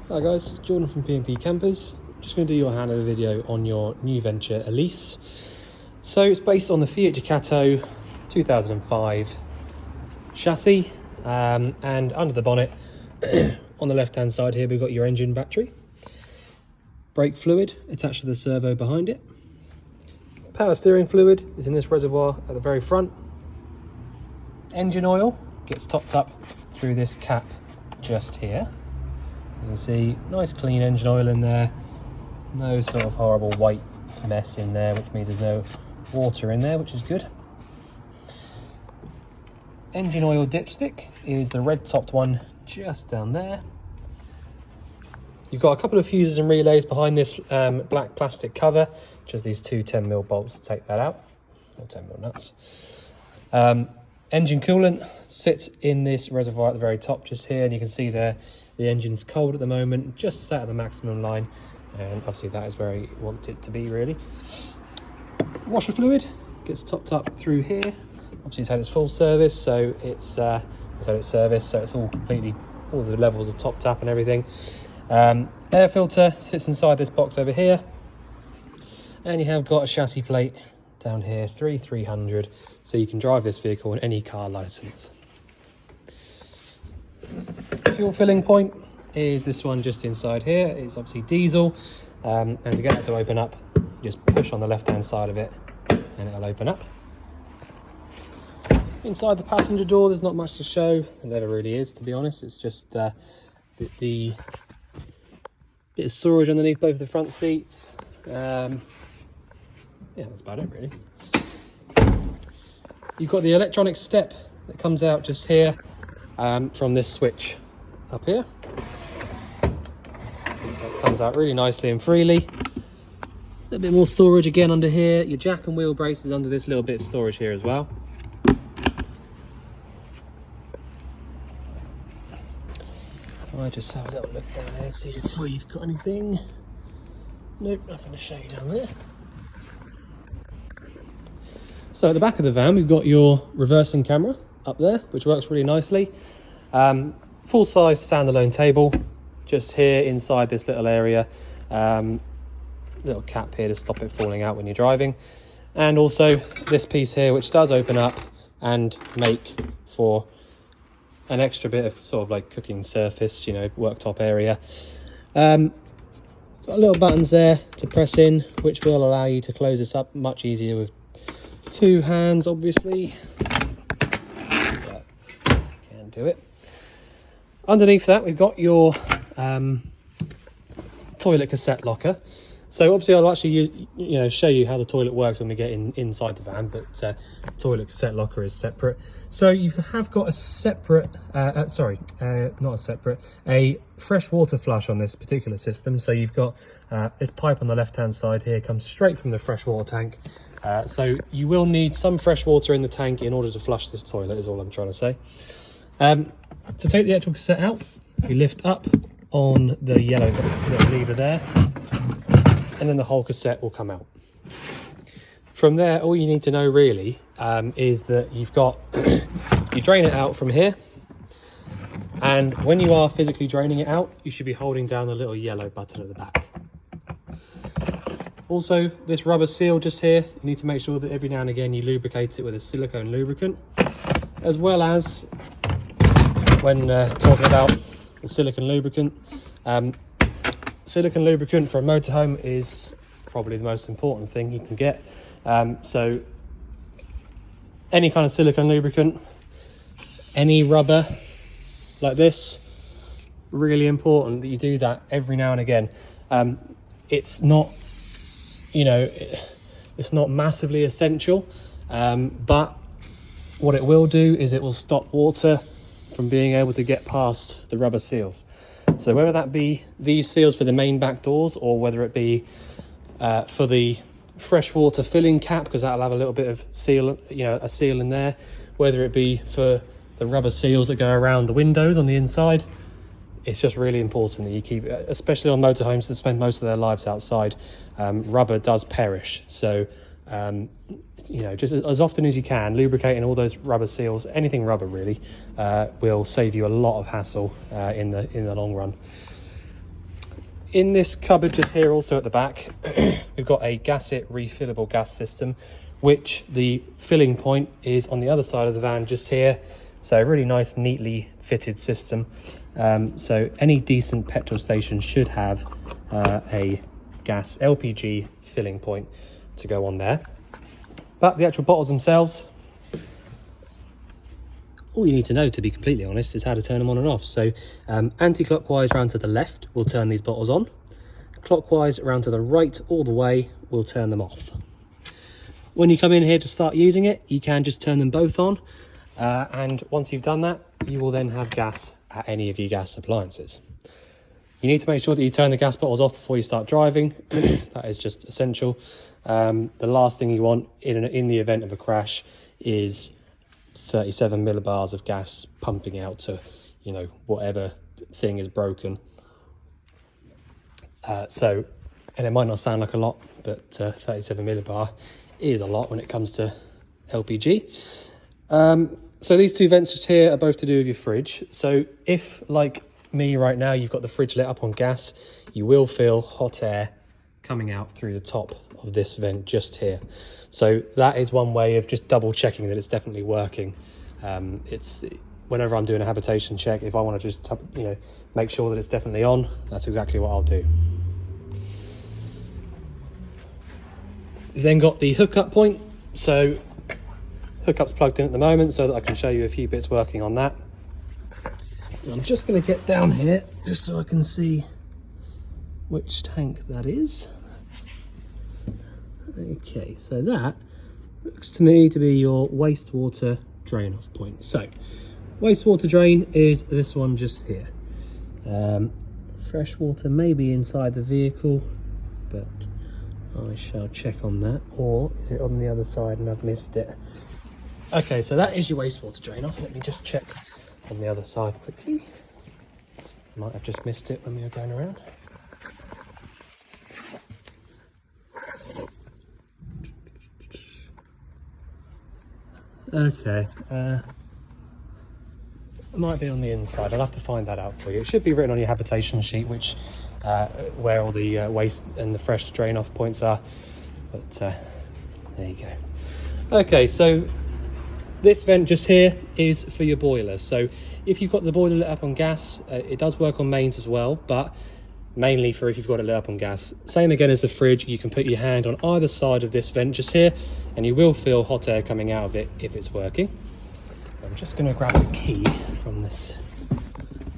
Hi guys, Jordan from P&P Campers. Just going to do your handover video on your new Venture Elise. So it's based on the Fiat Ducato 2005 chassis, and under the bonnet on the left hand side here we've got your engine battery, brake fluid attached to the servo behind it, power steering fluid is in this reservoir at the very front, engine oil gets topped up through this cap just here. You can see nice clean engine oil in there, no sort of horrible white mess in there, which means there's no water in there, which is good. Engine oil dipstick is the red topped one just down there. You've got a couple of fuses and relays behind this black plastic cover, just these two 10mm bolts to take that out, or 10mm nuts. Engine coolant sits in this reservoir at the very top just here, and you can see there the engine's cold at the moment, just sat at the maximum line, and obviously that is where you want it to be really. Washer fluid gets topped up through here. Obviously it's had its full service, so it's had its service, so it's all completely, all the levels are topped up and everything. Air filter sits inside this box over here, and you have got a chassis plate down here, 3300, so you can drive this vehicle in any car license. Fuel filling point is this one just inside here. It's obviously diesel, and to get that to open up, you just push on the left hand side of it and it'll open up. Inside the passenger door there's not much to show, and there really is, to be honest. It's just the bit of storage underneath both of the front seats. Yeah, that's about it really. You've got the electronic step that comes out just here from this switch up here. It comes out really nicely and freely. A little bit more storage again under here. Your jack and wheel brace is under this little bit of storage here as well. I just have a little look down here, see if we've got anything. Nope, nothing to show you down there. So at the back of the van we've got your reversing camera up there, which works really nicely. Full-size standalone table just here inside this little area. Little cap here to stop it falling out when you're driving, and also this piece here which does open up and make for an extra bit of sort of like cooking surface, you know, worktop area. Got little buttons there to press in, which will allow you to close this up much easier with two hands, obviously. But can do it. Underneath that we've got your toilet cassette locker. So obviously I'll actually show you how the toilet works when we get inside the van, but toilet cassette locker is separate. So you have got a separate, a fresh water flush on this particular system. So you've got this pipe on the left hand side here, comes straight from the fresh water tank. So you will need some fresh water in the tank in order to flush this toilet, is all I'm trying to say. To take the actual cassette out, you lift up on the yellow little lever there, and then the whole cassette will come out. From there, all you need to know really is that you've got, you drain it out from here, and when you are physically draining it out, you should be holding down the little yellow button at the back. Also, this rubber seal just here, you need to make sure that every now and again you lubricate it with a silicone lubricant, as well as when talking about the silicone lubricant. Silicone lubricant for a motorhome is probably the most important thing you can get. So any kind of silicone lubricant, any rubber like this, really important that you do that every now and again. It's not, it's not massively essential, but what it will do is it will stop water from being able to get past the rubber seals. So whether that be these seals for the main back doors, or whether it be for the freshwater filling cap, because that'll have a little bit of seal, a seal in there, whether it be for the rubber seals that go around the windows on the inside, it's just really important that you keep, especially on motorhomes that spend most of their lives outside, rubber does perish. So just as often as you can, lubricating all those rubber seals, anything rubber really, will save you a lot of hassle in the long run. in this cupboard just here, also at the back, we've got a Gasset refillable gas system, which the filling point is on the other side of the van just here. So a really nice, neatly fitted system. So any decent petrol station should have a gas LPG filling point to go on there. But the actual bottles themselves, all you need to know, to be completely honest, is how to turn them on and off. So anti-clockwise round to the left will turn these bottles on. Clockwise round to the right all the way will turn them off. When you come in here to start using it, you can just turn them both on. And once you've done that, you will then have gas at any of your gas appliances. You need to make sure that you turn the gas bottles off before you start driving. That is just essential. The last thing you want in the event of a crash is 37 millibars of gas pumping out to, you know, whatever thing is broken. And it might not sound like a lot, but 37 millibar is a lot when it comes to LPG. So these two vents just here are both to do with your fridge. So if, like me right now, you've got the fridge lit up on gas, you will feel hot air coming out through the top of this vent just here. So that is one way of just double checking that it's definitely working. It's whenever I'm doing a habitation check, if I want to just, you know, make sure that it's definitely on, that's exactly what I'll do. You've then got the hookup point. So hookup's plugged in at the moment so that I can show you a few bits working on that. And I'm just going to get down here just so I can see which tank that is. Okay, so that looks to me to be your wastewater drain off point. So wastewater drain is this one just here. Fresh water may be inside the vehicle, but I shall check on that. Or is it on the other side and I've missed it? Okay, so that is your wastewater drain off. Let me just check on the other side quickly. I might have just missed it when we were going around. Okay, it might be on the inside. I'll have to find that out for you. It should be written on your habitation sheet, which where all the waste and the fresh drain off points are. But there you go. Okay, so this vent just here is for your boiler. So if you've got the boiler lit up on gas, it does work on mains as well, but mainly for if you've got it lit up on gas. Same again as the fridge, you can put your hand on either side of this vent just here and you will feel hot air coming out of it if it's working. I'm just going to grab the key from this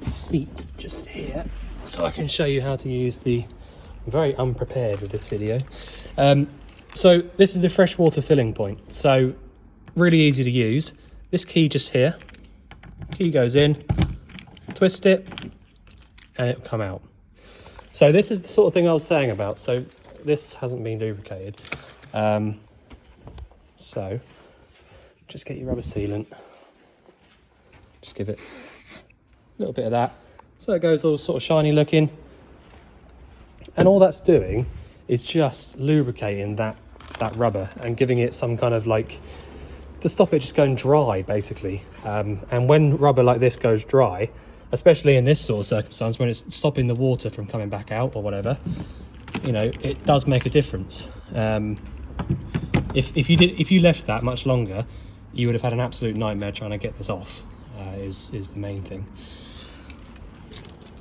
seat just here so I can show you how to use the... I'm very unprepared with this video. So this is the freshwater filling point. So really easy to use. This key just here, key goes in, twist it, and it'll come out. So this is the sort of thing I was saying about. So this hasn't been lubricated. So just get your rubber sealant. Just give it a little bit of that. So it goes all sort of shiny looking. And all that's doing is just lubricating that rubber and giving it some kind of like, to stop it just going dry basically. And when rubber like this goes dry, especially in this sort of circumstance when it's stopping the water from coming back out or whatever, you know, it does make a difference. If you left that much longer, you would have had an absolute nightmare trying to get this off. Is the main thing.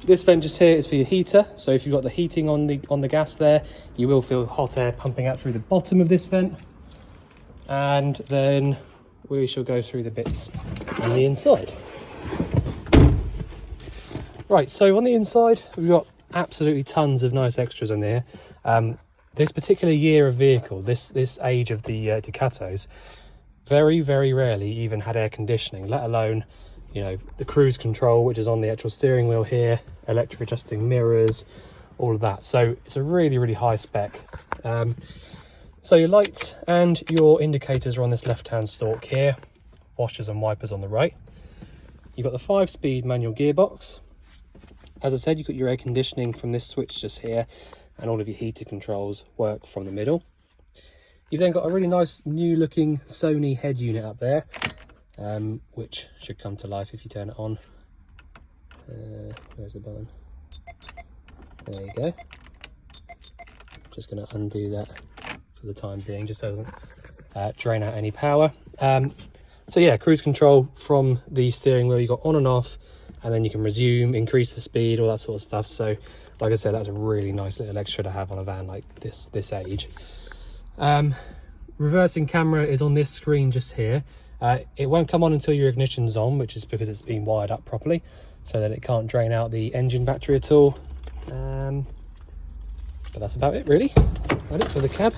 This vent just here is for your heater. So if you've got the heating on the gas there, you will feel hot air pumping out through the bottom of this vent. And then we shall go through the bits on the inside. Right, so on the inside, we've got absolutely tons of nice extras in there. This particular year of vehicle, this age of the Ducatos, very, very rarely even had air conditioning, let alone, you know, the cruise control, which is on the actual steering wheel here, electric adjusting mirrors, all of that. So it's a really, really high spec. So your lights and your indicators are on this left-hand stalk here, washers and wipers on the right. You've got the 5-speed manual gearbox. As I said, you've got your air conditioning from this switch just here, and all of your heater controls work from the middle. You've then got a really nice new looking Sony head unit up there, which should come to life if you turn it on. Where's the button? There you go. Just going to undo that for the time being, just so it doesn't drain out any power. So yeah, cruise control from the steering wheel, you got on and off, and then you can resume, increase the speed, all that sort of stuff. So like I said, that's a really nice little extra to have on a van like this age. Reversing camera is on this screen just here. It won't come on until your ignition's on, which is because it's been wired up properly, so that it can't drain out the engine battery at all. But that's about it really. That's it for the cab.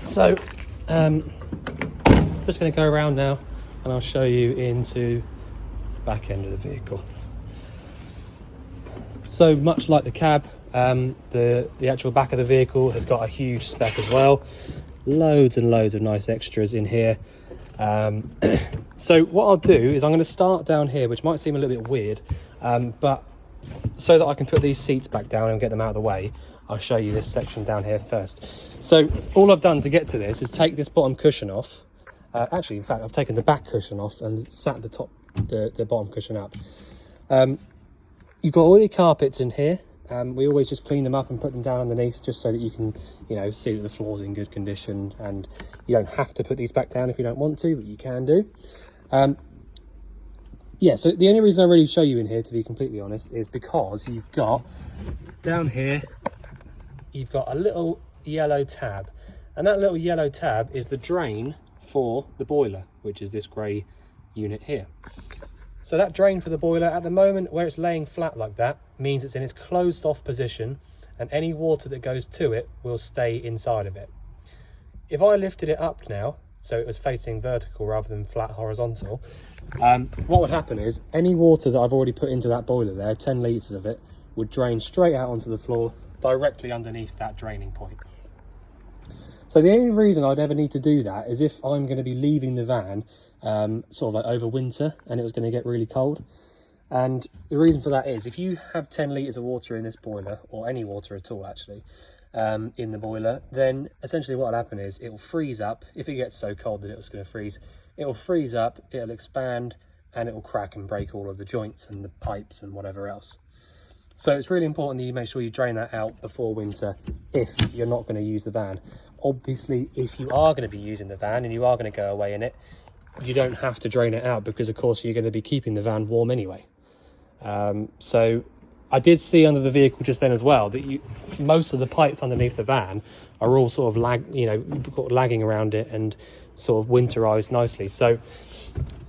So just going to go around now and I'll show you into the back end of the vehicle. So much like the cab, the actual back of the vehicle has got a huge spec as well. Loads and loads of nice extras in here. So what I'll do is I'm going to start down here, which might seem a little bit weird, but so that I can put these seats back down and get them out of the way, I'll show you this section down here first. So all I've done to get to this is take this bottom cushion off. Actually, in fact, I've taken the back cushion off and sat the bottom cushion up. You've got all your carpets in here. We always just clean them up and put them down underneath, just so that you can, see that the floor's in good condition, and you don't have to put these back down if you don't want to, but you can do. Yeah, so the only reason I really show you in here, to be completely honest, is because you've got down here, you've got a little yellow tab, and that little yellow tab is the drain for the boiler, which is this grey unit here. So that drain for the boiler, at the moment where it's laying flat like that, means it's in its closed off position, and any water that goes to it will stay inside of it. If I lifted it up now, so it was facing vertical rather than flat horizontal, what would happen is any water that I've already put into that boiler there, 10 litres of it, would drain straight out onto the floor directly underneath that draining point. So the only reason I'd ever need to do that is if I'm going to be leaving the van sort of like over winter and it was going to get really cold. And the reason for that is if you have 10 litres of water in this boiler, or any water at all actually, in the boiler, then essentially what will happen is it will freeze up. If it gets so cold that it's going to freeze, it will freeze up, it'll expand, and it will crack and break all of the joints and the pipes and whatever else. So it's really important that you make sure you drain that out before winter if you're not going to use the van. Obviously, if you are going to be using the van and you are going to go away in it, you don't have to drain it out, because of course you're going to be keeping the van warm anyway. So I did see under the vehicle just then as well that most of the pipes underneath the van are all sort of lagging around it and sort of winterized nicely. So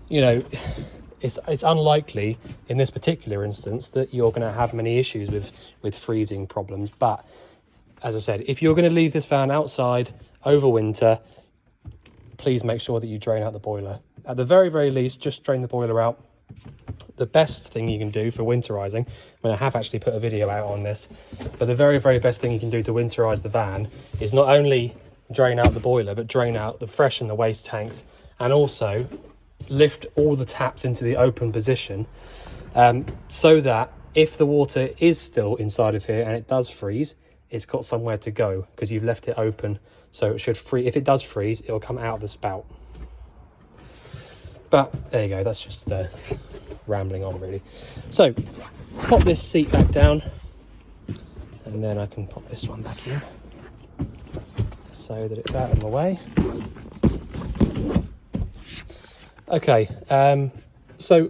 it's unlikely in this particular instance that you're going to have many issues with freezing problems. But as I said, if you're going to leave this van outside over winter, please make sure that you drain out the boiler. At the very, very least, just drain the boiler out. The best thing you can do for winterizing, I have actually put a video out on this, but the very, very best thing you can do to winterize the van is not only drain out the boiler, but drain out the fresh and the waste tanks, and also lift all the taps into the open position, so that if the water is still inside of here and it does freeze, it's got somewhere to go, because you've left it open. So it should freeze. If it does freeze, it will come out of the spout. But there you go, that's just rambling on really. So pop this seat back down, and then I can pop this one back in so that it's out of my way. Okay, so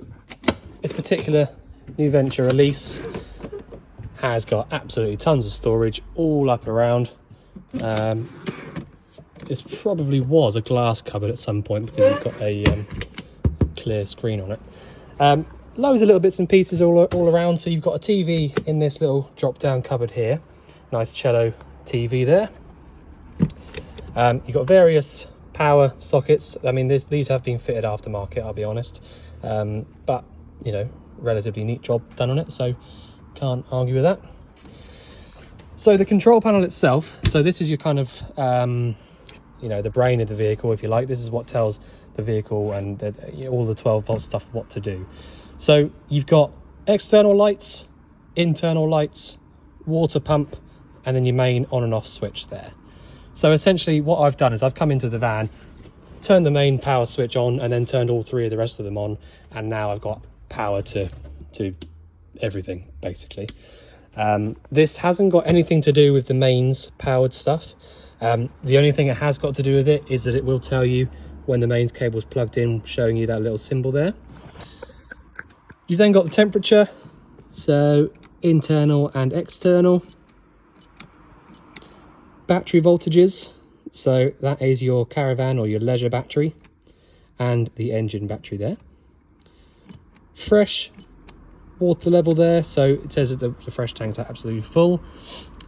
this particular new Venture Elise has got absolutely tons of storage all up around. This probably was a glass cupboard at some point, because it's got a clear screen on it. Loads of little bits and pieces all around. So you've got a TV in this little drop down cupboard here, nice cello TV there. You've got various power sockets. I mean, these have been fitted aftermarket, I'll be honest, but relatively neat job done on it, so can't argue with that. So the control panel itself, so this is your kind of the brain of the vehicle, if you like. This is what tells the vehicle and all the 12-volt stuff what to do. So you've got external lights, internal lights, water pump, and then your main on and off switch there. So essentially what I've done is I've come into the van, turned the main power switch on, and then turned all three of the rest of them on, and now I've got power to everything basically. This hasn't got anything to do with the mains powered stuff. The only thing it has got to do with it is that it will tell you when the mains cable is plugged in, showing you that little symbol there. You've then got the temperature, so internal and external. Battery voltages, so that is your caravan or your leisure battery, and the engine battery there. Fresh water level there, so it says that the fresh tanks are absolutely full,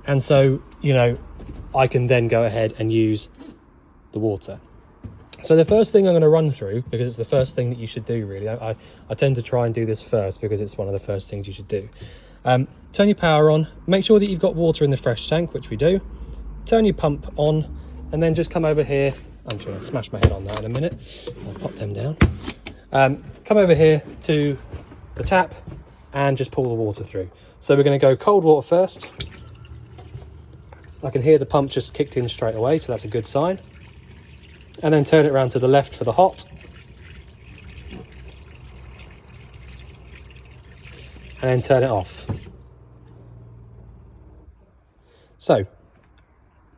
and so, you know, I can then go ahead and use the water. So the first thing I'm going to run through, because it's the first thing that you should do really, I tend to try and do this first because it's one of the first things you should do. Turn your power on, make sure that you've got water in the fresh tank, which we do. Turn your pump on, and then just come over here. I'm just going to smash my head on that in a minute. I'll pop them down. Come over here to the tap and just pull the water through. So we're going to go cold water first. I can hear the pump just kicked in straight away, so that's a good sign. And then turn it around to the left for the hot. And then turn it off. So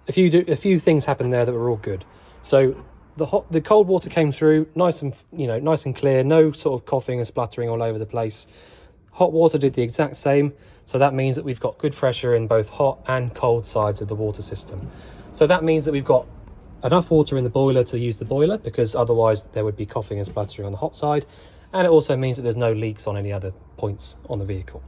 a few things happened there that were all good. So the cold water came through nice and, you know, nice and clear, no sort of coughing and spluttering all over the place. Hot water did the exact same, so that means that we've got good pressure in both hot and cold sides of the water system. So that means that we've got enough water in the boiler to use the boiler, because otherwise there would be coughing and spluttering on the hot side, and it also means that there's no leaks on any other points on the vehicle.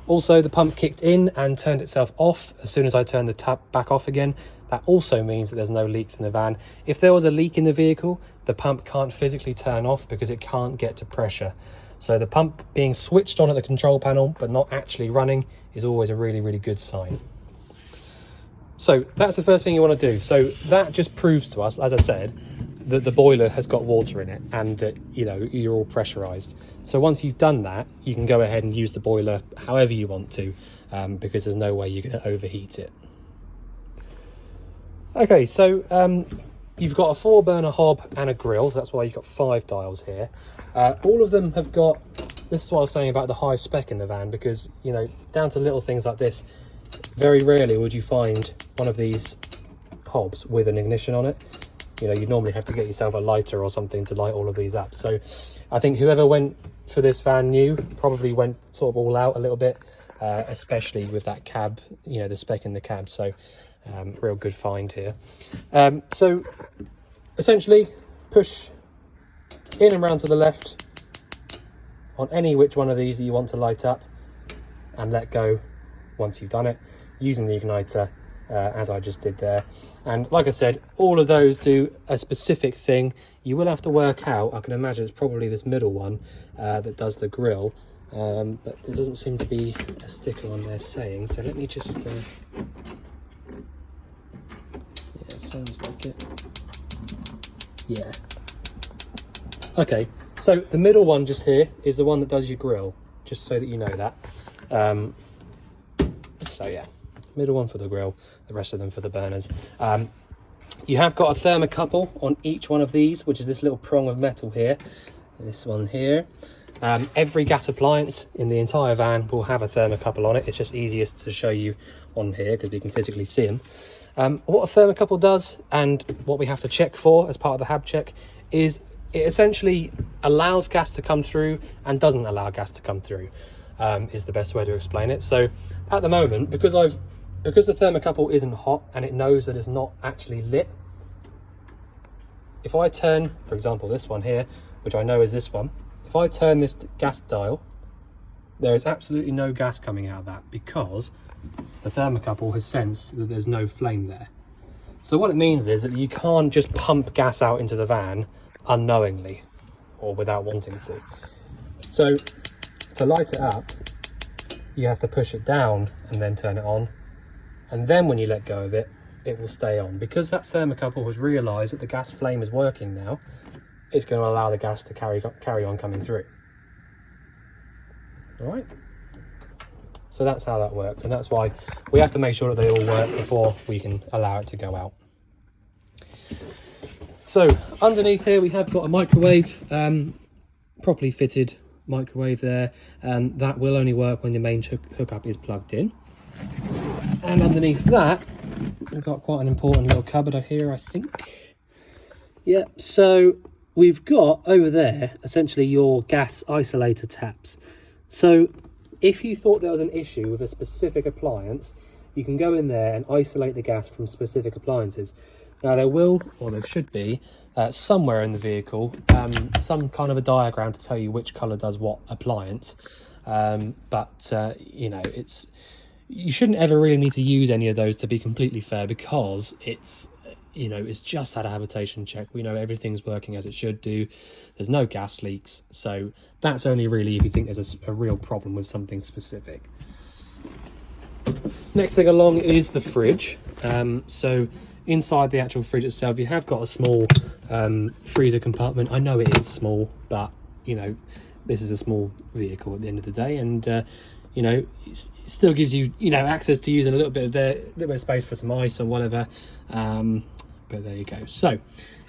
Also, the pump kicked in and turned itself off as soon as I turned the tap back off again. That also means that there's no leaks in the van. If there was a leak in the vehicle, the pump can't physically turn off because it can't get to pressure. So the pump being switched on at the control panel but not actually running is always a really, really good sign. So that's the first thing you want to do. So that just proves to us, as I said, that the boiler has got water in it and that, you know, you're all pressurized. So once you've done that, you can go ahead and use the boiler however you want to, because there's no way you're going to overheat it. Okay, so you've got a 4-burner hob and a grill, so that's why you've got 5 dials here. All of them have got, this is what I was saying about the high spec in the van, because, you know, down to little things like this, very rarely would you find one of these hobs with an ignition on it. You know, you'd normally have to get yourself a lighter or something to light all of these up. So I think whoever went for this van new probably went sort of all out a little bit, especially with that cab, you know, the spec in the cab. So real good find here. So essentially push in and round to the left on any which one of these that you want to light up, and let go once you've done it using the igniter, as I just did there. And like I said, all of those do a specific thing. You will have to work out, I can imagine it's probably this middle one that does the grill, but there doesn't seem to be a sticker on there saying, so let me just yeah, sounds like it. Yeah. Okay, so the middle one just here is the one that does your grill, just so that you know that. So yeah, middle one for the grill, the rest of them for the burners. You have got a thermocouple on each one of these, which is this little prong of metal here, this one here. Every gas appliance in the entire van will have a thermocouple on it. It's just easiest to show you on here because we can physically see them. What a thermocouple does, and what we have to check for as part of the HAB check, is it essentially allows gas to come through and doesn't allow gas to come through, is the best way to explain it. So at the moment, because the thermocouple isn't hot and it knows that it's not actually lit, if I turn, for example, this one here, which I know is this one, if I turn this gas dial, there is absolutely no gas coming out of that because the thermocouple has sensed that there's no flame there. So what it means is that you can't just pump gas out into the van unknowingly or without wanting to. So to light it up, you have to push it down and then turn it on. And then when you let go of it, it will stay on. Because that thermocouple has realised that the gas flame is working now, it's going to allow the gas to carry on coming through. All right? So that's how that works. And that's why we have to make sure that they all work before we can allow it to go out. So underneath here, we have got a microwave, properly fitted microwave there, and that will only work when the main hookup is plugged in. And underneath that, we've got quite an important little cupboard here, I think. Yeah, so we've got over there essentially your gas isolator taps. So if you thought there was an issue with a specific appliance, you can go in there and isolate the gas from specific appliances. Now there will, or there should be, somewhere in the vehicle, some kind of a diagram to tell you which colour does what appliance. You know, you shouldn't ever really need to use any of those, to be completely fair, because it's, you know, it's just had a habitation check. We know everything's working as it should do. There's no gas leaks. So that's only really if you think there's a real problem with something specific. Next thing along is the fridge. So inside the actual fridge itself, you have got a small freezer compartment. I know it is small, but you know, this is a small vehicle at the end of the day, and you know, it still gives you, you know, access to using a little bit of space for some ice or whatever. But there you go. So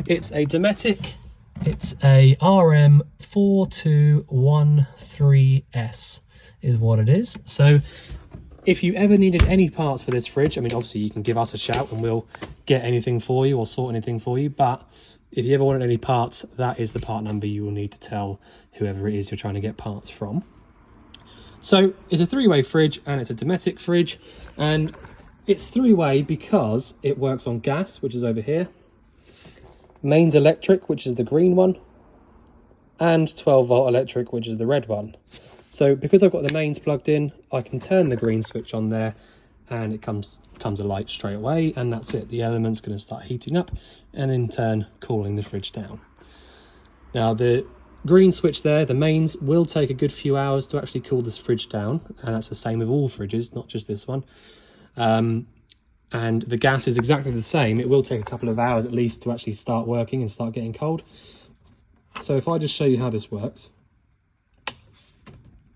it's a Dometic. It's a RM4213S is what it is. So if you ever needed any parts for this fridge, I mean, obviously you can give us a shout and we'll get anything for you or sort anything for you. But if you ever wanted any parts, that is the part number you will need to tell whoever it is you're trying to get parts from. So it's a three-way fridge, and it's a Dometic fridge, and it's three-way because it works on gas, which is over here, mains electric, which is the green one, and 12-volt electric, which is the red one. So because I've got the mains plugged in, I can turn the green switch on there, and it comes alight straight away, and that's it. The element's going to start heating up, and in turn cooling the fridge down. Now the green switch there, the mains, will take a good few hours to actually cool this fridge down, and that's the same with all fridges, not just this one. And the gas is exactly the same. It will take a couple of hours at least to actually start working and start getting cold. So if I just show you how this works.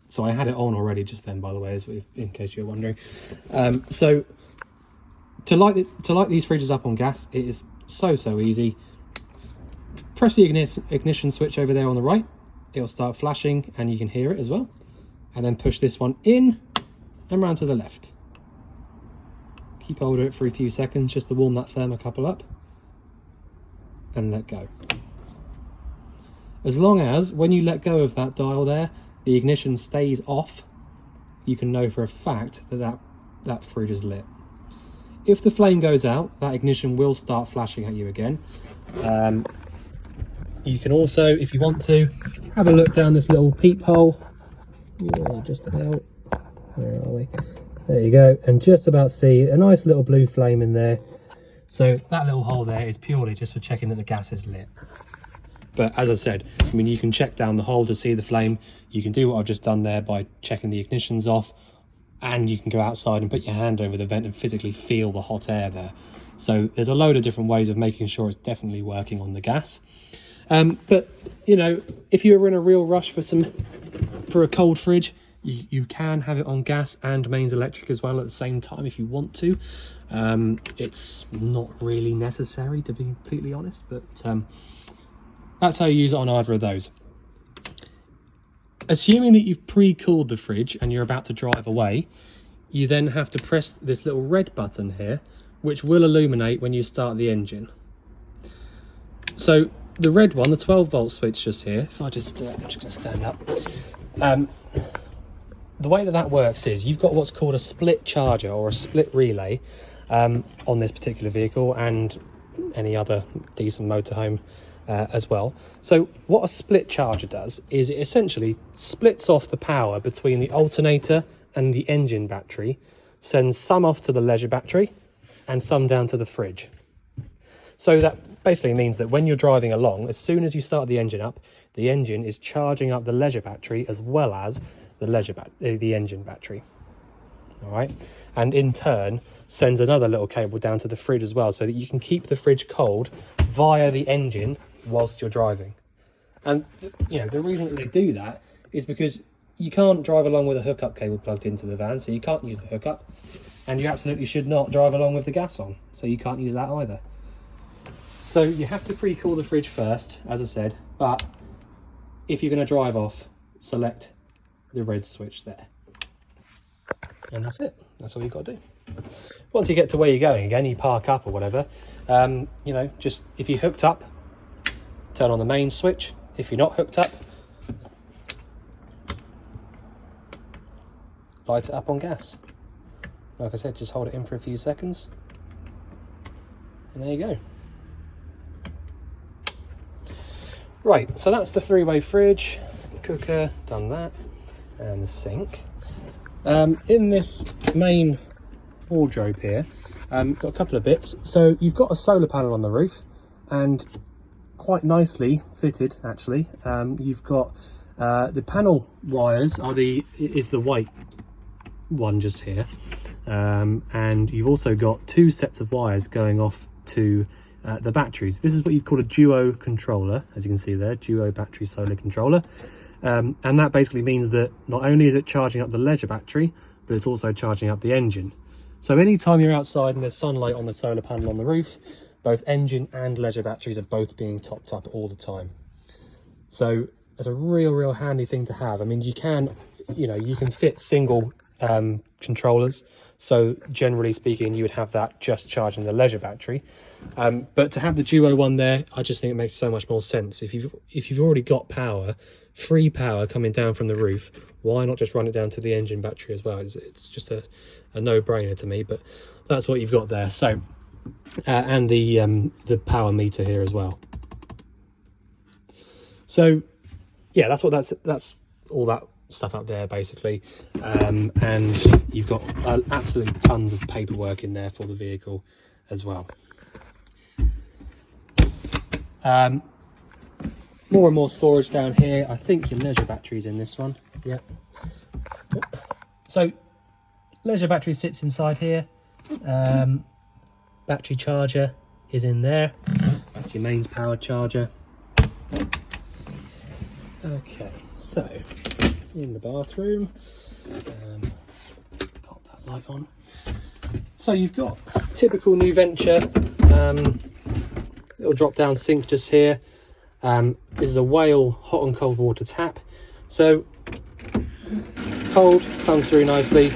So I had it on already just then, by the way, in case you're wondering. So to light these fridges up on gas, it is so easy. Press the ignition switch over there on the right. It'll start flashing and you can hear it as well. And then push this one in and round to the left. Keep hold of it for a few seconds just to warm that thermocouple up. And let go. As long as, when you let go of that dial there, the ignition stays off, you can know for a fact that fridge is lit. If the flame goes out, that ignition will start flashing at you again. You can also, if you want to, have a look down this little peephole. Yeah, just about. Where are we? There you go. And just about see a nice little blue flame in there. So that little hole there is purely just for checking that the gas is lit. But as I said, I mean, you can check down the hole to see the flame. You can do what I've just done there by checking the ignitions off. And you can go outside and put your hand over the vent and physically feel the hot air there. So there's a load of different ways of making sure it's definitely working on the gas. But you know, if you were in a real rush for a cold fridge, you can have it on gas and mains electric as well at the same time if you want to. It's not really necessary, to be completely honest, but that's how you use it on either of those. Assuming that you've pre-cooled the fridge and you're about to drive away, you then have to press this little red button here, which will illuminate when you start the engine. So the red one, the 12-volt switch just here, if I just, I'm just going to stand up. The way that works is you've got what's called a split charger or a split relay on this particular vehicle and any other decent motorhome as well. So what a split charger does is it essentially splits off the power between the alternator and the engine battery, sends some off to the leisure battery and some down to the fridge. So that basically means that when you're driving along, as soon as you start the engine up, the engine is charging up the leisure battery as well as the engine battery. All right, and in turn sends another little cable down to the fridge as well, so that you can keep the fridge cold via the engine whilst you're driving. And you know, the reason that they do that is because you can't drive along with a hookup cable plugged into the van, so you can't use the hookup, and you absolutely should not drive along with the gas on, so you can't use that either. So you have to pre-cool the fridge first, as I said, but if you're going to drive off, select the red switch there. And that's it. That's all you've got to do. Once you get to where you're going again, you park up or whatever, you know, just if you're hooked up, turn on the main switch. If you're not hooked up, light it up on gas. Like I said, just hold it in for a few seconds. And there you go. Right, so that's the three-way fridge, the cooker, done that, and the sink. In this main wardrobe here, got a couple of bits. So you've got a solar panel on the roof, and quite nicely fitted actually. You've got the panel wires is the white one just here, and you've also got two sets of wires going off to the batteries. This is what you call a duo controller, as you can see there, duo battery solar controller. And that basically means that not only is it charging up the leisure battery, but it's also charging up the engine. So anytime you're outside and there's sunlight on the solar panel on the roof, both engine and leisure batteries are both being topped up all the time. So it's a real handy thing to have. I mean, you can fit single controllers. So generally speaking, you would have that just charging the leisure battery. But to have the duo one there, I just think it makes so much more sense. If you've already got power, free power coming down from the roof, why not just run it down to the engine battery as well? It's just a no-brainer to me, but that's what you've got there. So and the power meter here as well. So yeah, that's all that stuff up there basically, and you've got absolutely tons of paperwork in there for the vehicle as well. More and more storage down here. I think your leisure battery's in this one. Yeah. So leisure battery sits inside here. Battery charger is in there. That's your mains power charger. Okay, so in the bathroom, pop that light on. So you've got typical new Venture, little drop down sink just here. This is a Whale hot and cold water tap. So cold comes through nicely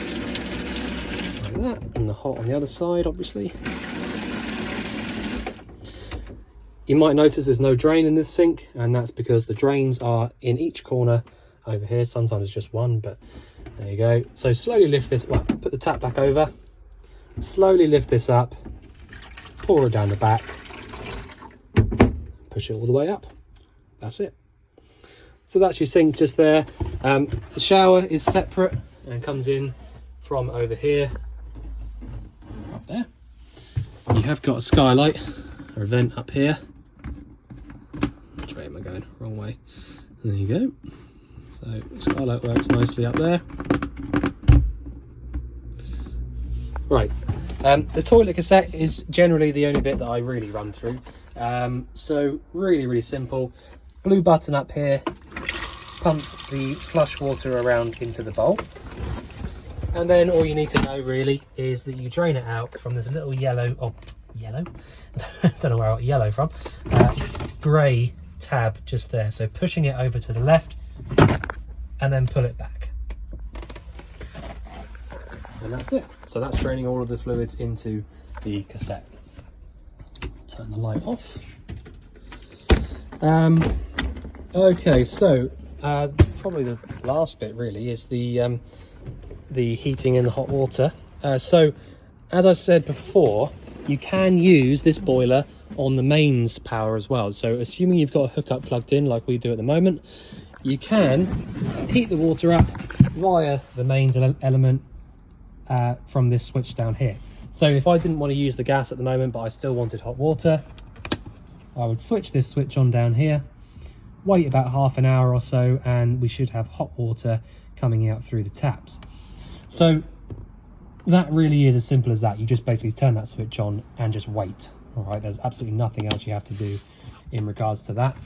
like that, and the hot on the other side, obviously. You might notice there's no drain in this sink, and that's because the drains are in each corner over here. Sometimes it's just one, but there you go. So slowly lift this, well, put the tap back over, slowly lift this up, pour it down the back, push it all the way up. That's it. So that's your sink just there. The shower is separate and comes in from over here, up there. You have got a skylight or a vent up here. Which way am I going? Wrong way. There you go. So the skylight works nicely up there. Right. The toilet cassette is generally the only bit that I really run through. So really simple. Blue button up here pumps the flush water around into the bowl, and then all you need to know really is that you drain it out from this little yellow don't know where I got yellow from, grey tab just there. So pushing it over to the left and then pull it back, and that's it. So that's draining all of the fluids into the cassette. Turn the light off. Okay, so probably the last bit really is the heating in the hot water. So as I said before, you can use this boiler on the mains power as well. So assuming you've got a hookup plugged in like we do at the moment, you can heat the water up via the mains element from this switch down here. So if I didn't want to use the gas at the moment, but I still wanted hot water, I would switch this switch on down here, wait about half an hour or so, and we should have hot water coming out through the taps. So that really is as simple as that. You just basically turn that switch on and just wait. All right, there's absolutely nothing else you have to do in regards to that.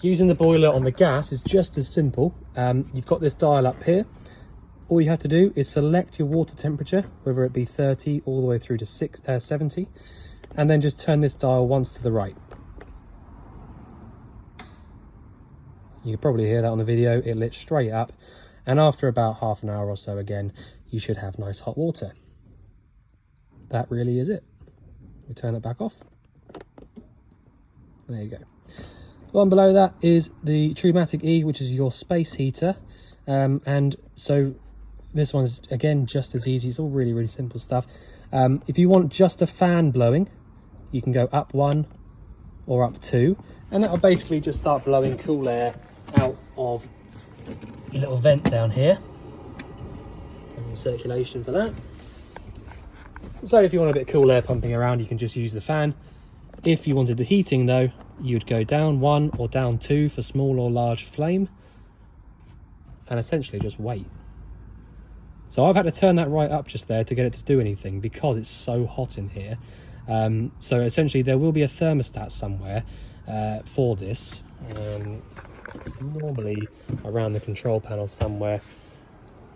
Using the boiler on the gas is just as simple. You've got this dial up here. All you have to do is select your water temperature, whether it be 30 all the way through to 70, and then just turn this dial once to the right. You can probably hear that on the video. It lit straight up, and after about half an hour or so again, you should have nice hot water. That really is it. We turn it back off. There you go. The one below that is the Trumatic E, which is your space heater. And so this one's, again, just as easy. It's all really, really simple stuff. If you want just a fan blowing, you can go up 1 or up 2. And that will basically just start blowing cool air out of your little vent down here. And circulation for that. So if you want a bit of cool air pumping around, you can just use the fan. If you wanted the heating though, you'd go down 1 or down 2 for small or large flame, and essentially just wait. So I've had to turn that right up just there to get it to do anything because it's so hot in here. So essentially there will be a thermostat somewhere for this, normally around the control panel somewhere.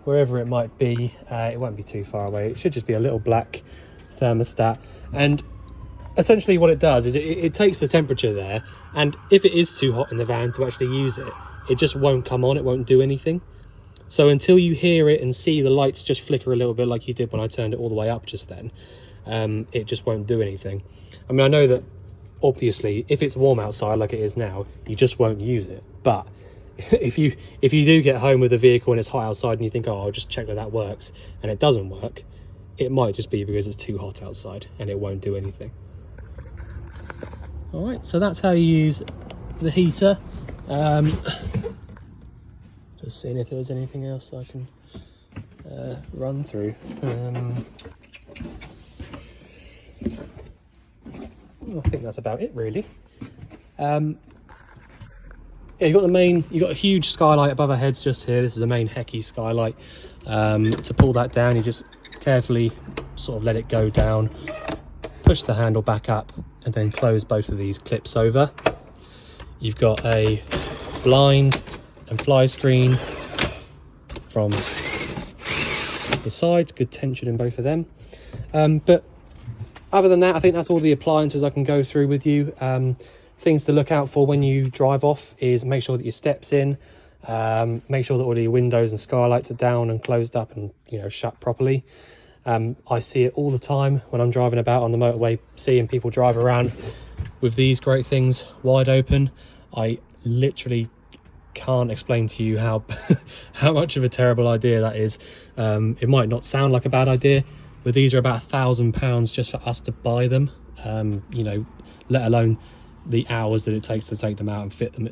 Wherever it might be, it won't be too far away. It should just be a little black thermostat, and essentially what it does is it takes the temperature there, and if it is too hot in the van to actually use it, it just won't come on, it won't do anything. So until you hear it and see the lights just flicker a little bit like you did when I turned it all the way up just then, it just won't do anything. I mean, I know that obviously if it's warm outside like it is now, you just won't use it, but if you do get home with a vehicle and it's hot outside and you think, oh, I'll just check that works, and it doesn't work, it might just be because it's too hot outside and it won't do anything. All right, so that's how you use the heater. Just seeing if there's anything else I can run through. I think that's about it really. Yeah, you've got a huge skylight above our heads just here. This is a main Hecky skylight. To pull that down, you just carefully sort of let it go down, push the handle back up, and then close both of these clips over. You've got a blind and fly screen from the sides, good tension in both of them. But other than that, I think that's all the appliances I can go through with you. Things to look out for when you drive off is make sure that your step's in, make sure that all your windows and skylights are down and closed up and shut properly. I see it all the time when I'm driving about on the motorway, seeing people drive around with these great things wide open. I literally can't explain to you how how much of a terrible idea that is. It might not sound like a bad idea, but these are about £1,000 just for us to buy them, let alone the hours that it takes to take them out and fit them,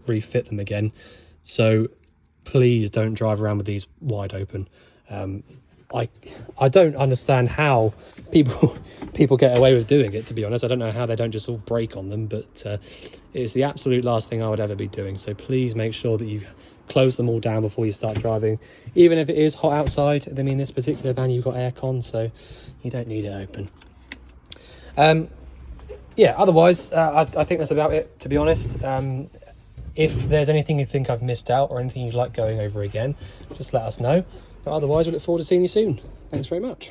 refit them again. So please don't drive around with these wide open. I don't understand how people get away with doing it, to be honest. I don't know how they don't just all break on them, but it's the absolute last thing I would ever be doing. So please make sure that you close them all down before you start driving, even if it is hot outside. I mean, this particular van, you've got aircon, so you don't need it open. Yeah, otherwise, I think that's about it, to be honest. If there's anything you think I've missed out or anything you'd like going over again, just let us know. But otherwise, we look forward to seeing you soon. Thanks very much.